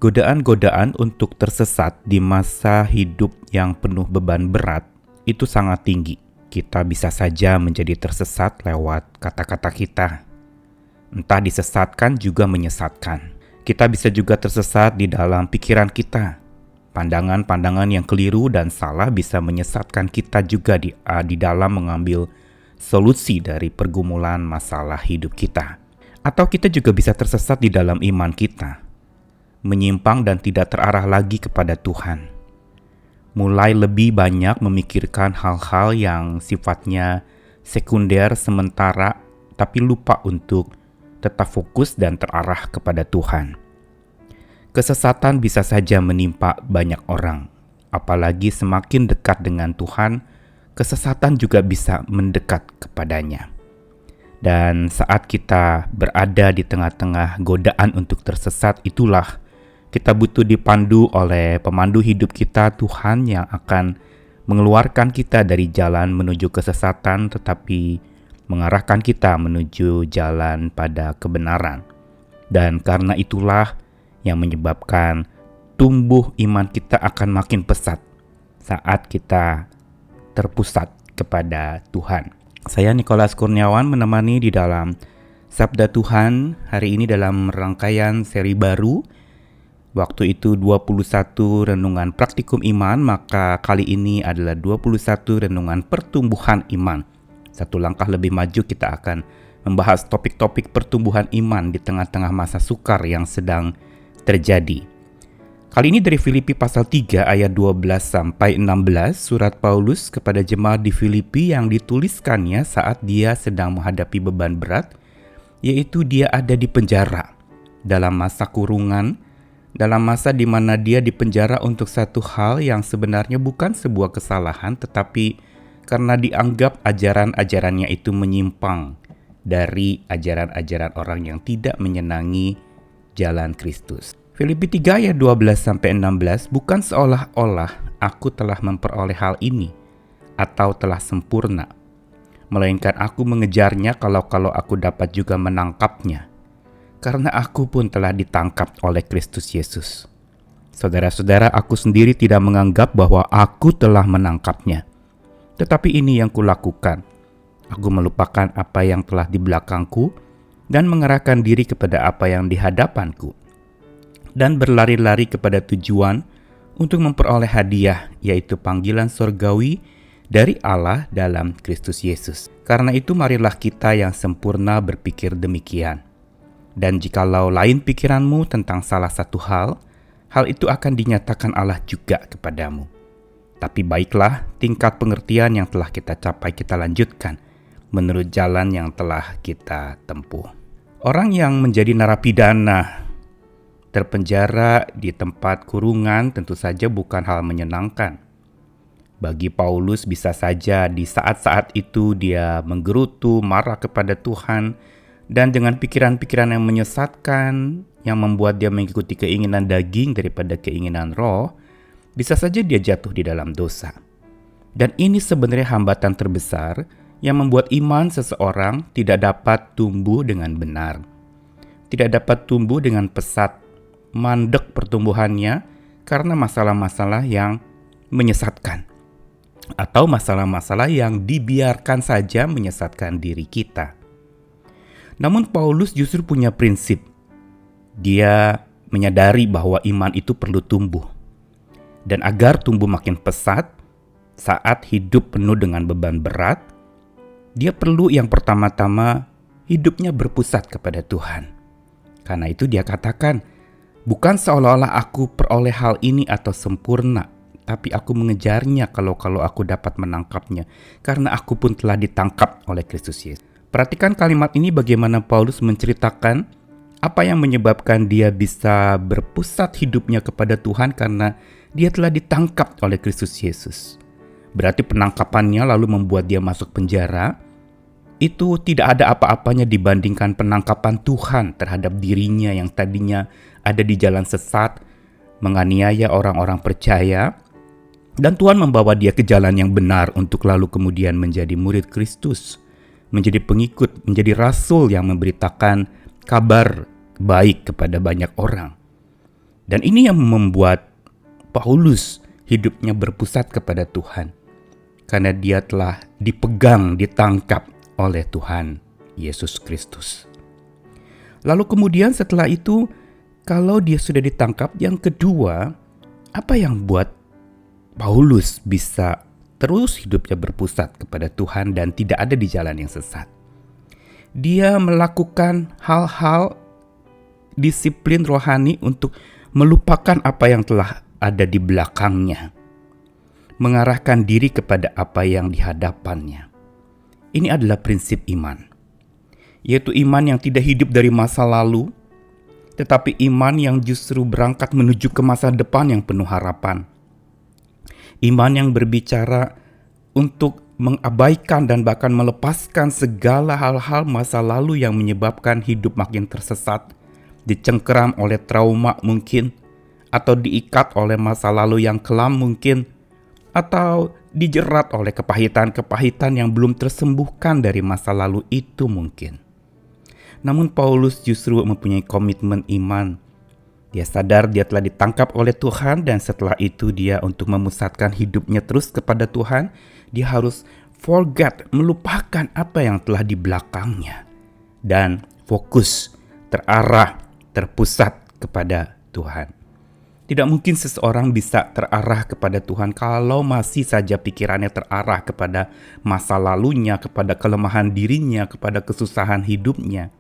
Godaan-godaan untuk tersesat di masa hidup yang penuh beban berat itu sangat tinggi. Kita bisa saja menjadi tersesat lewat kata-kata kita. Entah disesatkan juga menyesatkan. Kita bisa juga tersesat di dalam pikiran kita. Pandangan-pandangan yang keliru dan salah bisa menyesatkan kita juga di dalam mengambil solusi dari pergumulan masalah hidup kita. Atau kita juga bisa tersesat di dalam iman kita, menyimpang dan tidak terarah lagi kepada Tuhan. Mulai lebih banyak memikirkan hal-hal yang sifatnya sekunder sementara, tapi lupa untuk tetap fokus dan terarah kepada Tuhan. Kesesatan bisa saja menimpa banyak orang, apalagi semakin dekat dengan Tuhan, kesesatan juga bisa mendekat kepadanya. Dan saat kita berada di tengah-tengah godaan untuk tersesat, itulah kita butuh dipandu oleh pemandu hidup kita, Tuhan, yang akan mengeluarkan kita dari jalan menuju kesesatan, tetapi mengarahkan kita menuju jalan pada kebenaran. Dan karena itulah yang menyebabkan tumbuh iman kita akan makin pesat saat kita terpusat kepada Tuhan. Saya Nikolas Kurniawan menemani di dalam Sabda Tuhan hari ini dalam rangkaian seri baru. Waktu itu 21 renungan praktikum iman, maka kali ini adalah 21 renungan pertumbuhan iman. Satu langkah lebih maju kita akan membahas topik-topik pertumbuhan iman di tengah-tengah masa sukar yang sedang terjadi. Kali ini dari Filipi pasal 3 ayat 12 sampai 16, surat Paulus kepada jemaat di Filipi yang dituliskannya saat dia sedang menghadapi beban berat, yaitu dia ada di penjara, dalam masa kurungan, dalam masa di mana dia dipenjara untuk satu hal yang sebenarnya bukan sebuah kesalahan, tetapi karena dianggap ajaran-ajarannya itu menyimpang dari ajaran-ajaran orang yang tidak menyenangi jalan Kristus. Filipi 3 ayat 12-16, bukan seolah-olah aku telah memperoleh hal ini atau telah sempurna, melainkan aku mengejarnya kalau aku dapat juga menangkapnya, karena aku pun telah ditangkap oleh Kristus Yesus. Saudara-saudara, aku sendiri tidak menganggap bahwa aku telah menangkapnya, tetapi ini yang kulakukan. Aku melupakan apa yang telah di belakangku dan mengerahkan diri kepada apa yang di hadapanku, dan berlari-lari kepada tujuan untuk memperoleh hadiah, yaitu panggilan surgawi dari Allah dalam Kristus Yesus. Karena itu marilah kita yang sempurna berpikir demikian. Dan jikalau lain pikiranmu tentang salah satu hal itu akan dinyatakan Allah juga kepadamu. Tapi baiklah, tingkat pengertian yang telah kita capai kita lanjutkan menurut jalan yang telah kita tempuh. Orang yang menjadi narapidana, terpenjara di tempat kurungan, tentu saja bukan hal menyenangkan. Bagi Paulus bisa saja di saat-saat itu dia menggerutu, marah kepada Tuhan, dan dengan pikiran-pikiran yang menyesatkan, yang membuat dia mengikuti keinginan daging daripada keinginan roh, bisa saja dia jatuh di dalam dosa. Dan ini sebenarnya hambatan terbesar yang membuat iman seseorang tidak dapat tumbuh dengan benar. Tidak dapat tumbuh dengan pesat, mandek pertumbuhannya karena masalah-masalah yang menyesatkan. Atau masalah-masalah yang dibiarkan saja menyesatkan diri kita. Namun Paulus justru punya prinsip. Dia menyadari bahwa iman itu perlu tumbuh. Dan agar tumbuh makin pesat, saat hidup penuh dengan beban berat, dia perlu yang pertama-tama hidupnya berpusat kepada Tuhan. Karena itu dia katakan, bukan seolah-olah aku peroleh hal ini atau sempurna, tapi aku mengejarnya kalau aku dapat menangkapnya, karena aku pun telah ditangkap oleh Kristus Yesus. Perhatikan kalimat ini bagaimana Paulus menceritakan apa yang menyebabkan dia bisa berpusat hidupnya kepada Tuhan karena dia telah ditangkap oleh Kristus Yesus. Berarti penangkapannya lalu membuat dia masuk penjara. Itu tidak ada apa-apanya dibandingkan penangkapan Tuhan terhadap dirinya yang tadinya ada di jalan sesat, menganiaya orang-orang percaya, dan Tuhan membawa dia ke jalan yang benar untuk lalu kemudian menjadi murid Kristus, menjadi pengikut, menjadi rasul yang memberitakan kabar baik kepada banyak orang. Dan ini yang membuat Paulus hidupnya berpusat kepada Tuhan. Karena dia telah dipegang, ditangkap oleh Tuhan Yesus Kristus. Lalu kemudian setelah itu, kalau dia sudah ditangkap, yang kedua, apa yang buat Paulus bisa terus hidupnya berpusat kepada Tuhan dan tidak ada di jalan yang sesat? Dia melakukan hal-hal disiplin rohani untuk melupakan apa yang telah ada di belakangnya, mengarahkan diri kepada apa yang di hadapannya. Ini adalah prinsip iman, yaitu iman yang tidak hidup dari masa lalu, tetapi iman yang justru berangkat menuju ke masa depan yang penuh harapan. Iman yang berbicara untuk mengabaikan dan bahkan melepaskan segala hal-hal masa lalu yang menyebabkan hidup makin tersesat, dicengkeram oleh trauma mungkin, atau diikat oleh masa lalu yang kelam mungkin, atau dijerat oleh kepahitan-kepahitan yang belum tersembuhkan dari masa lalu itu mungkin. Namun Paulus justru mempunyai komitmen iman. Dia sadar dia telah ditangkap oleh Tuhan, dan setelah itu dia untuk memusatkan hidupnya terus kepada Tuhan, dia harus melupakan apa yang telah di belakangnya, dan fokus, terarah, terpusat kepada Tuhan. Tidak mungkin seseorang bisa terarah kepada Tuhan kalau masih saja pikirannya terarah kepada masa lalunya, kepada kelemahan dirinya, kepada kesusahan hidupnya.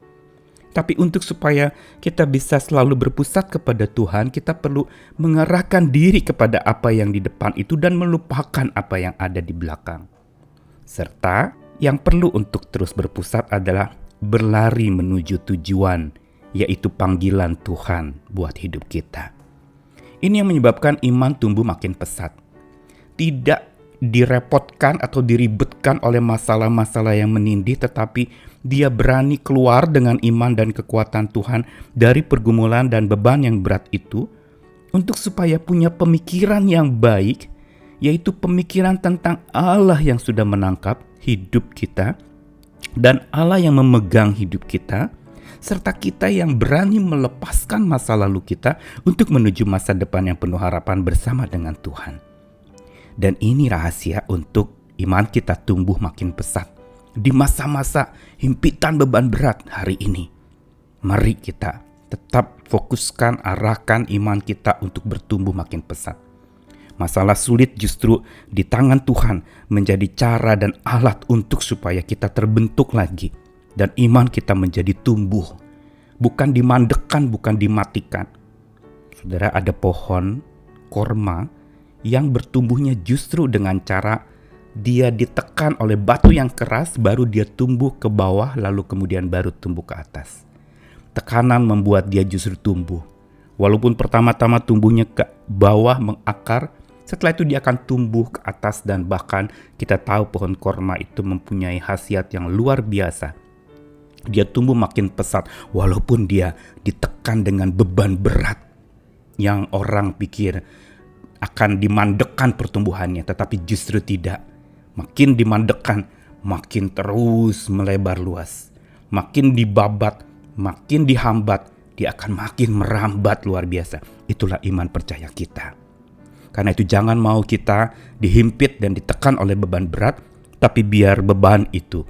Tapi untuk supaya kita bisa selalu berpusat kepada Tuhan, kita perlu mengarahkan diri kepada apa yang di depan itu dan melupakan apa yang ada di belakang. Serta yang perlu untuk terus berpusat adalah berlari menuju tujuan, yaitu panggilan Tuhan buat hidup kita. Ini yang menyebabkan iman tumbuh makin pesat. Tidak direpotkan atau diribetkan oleh masalah-masalah yang menindih, tetapi dia berani keluar dengan iman dan kekuatan Tuhan dari pergumulan dan beban yang berat itu, untuk supaya punya pemikiran yang baik, yaitu pemikiran tentang Allah yang sudah menangkap hidup kita dan Allah yang memegang hidup kita, serta kita yang berani melepaskan masa lalu kita untuk menuju masa depan yang penuh harapan bersama dengan Tuhan. Dan ini rahasia untuk iman kita tumbuh makin pesat di masa-masa himpitan beban berat hari ini. Mari kita tetap fokuskan, arahkan iman kita untuk bertumbuh makin pesat. Masalah sulit justru di tangan Tuhan menjadi cara dan alat untuk supaya kita terbentuk lagi dan iman kita menjadi tumbuh, bukan dimandekkan, bukan dimatikan. Saudara, ada pohon korma yang bertumbuhnya justru dengan cara dia ditekan oleh batu yang keras, baru dia tumbuh ke bawah, lalu kemudian baru tumbuh ke atas. Tekanan membuat dia justru tumbuh. Walaupun pertama-tama tumbuhnya ke bawah mengakar, setelah itu dia akan tumbuh ke atas, dan bahkan kita tahu pohon korma itu mempunyai khasiat yang luar biasa. Dia tumbuh makin pesat walaupun dia ditekan dengan beban berat yang orang pikir akan dimandekkan pertumbuhannya, tetapi justru tidak. Makin dimandekkan, makin terus melebar luas. Makin dibabat, makin dihambat, dia akan makin merambat luar biasa. Itulah iman percaya kita. Karena itu jangan mau kita dihimpit dan ditekan oleh beban berat, tapi biar beban itu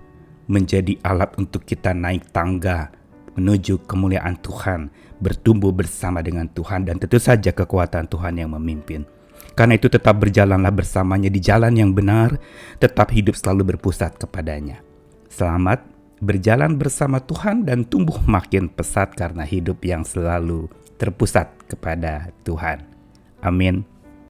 menjadi alat untuk kita naik tangga menuju kemuliaan Tuhan, bertumbuh bersama dengan Tuhan, dan tentu saja kekuatan Tuhan yang memimpin. Karena itu tetap berjalanlah bersamanya di jalan yang benar, tetap hidup selalu berpusat kepadanya. Selamat berjalan bersama Tuhan dan tumbuh makin pesat karena hidup yang selalu terpusat kepada Tuhan. Amin.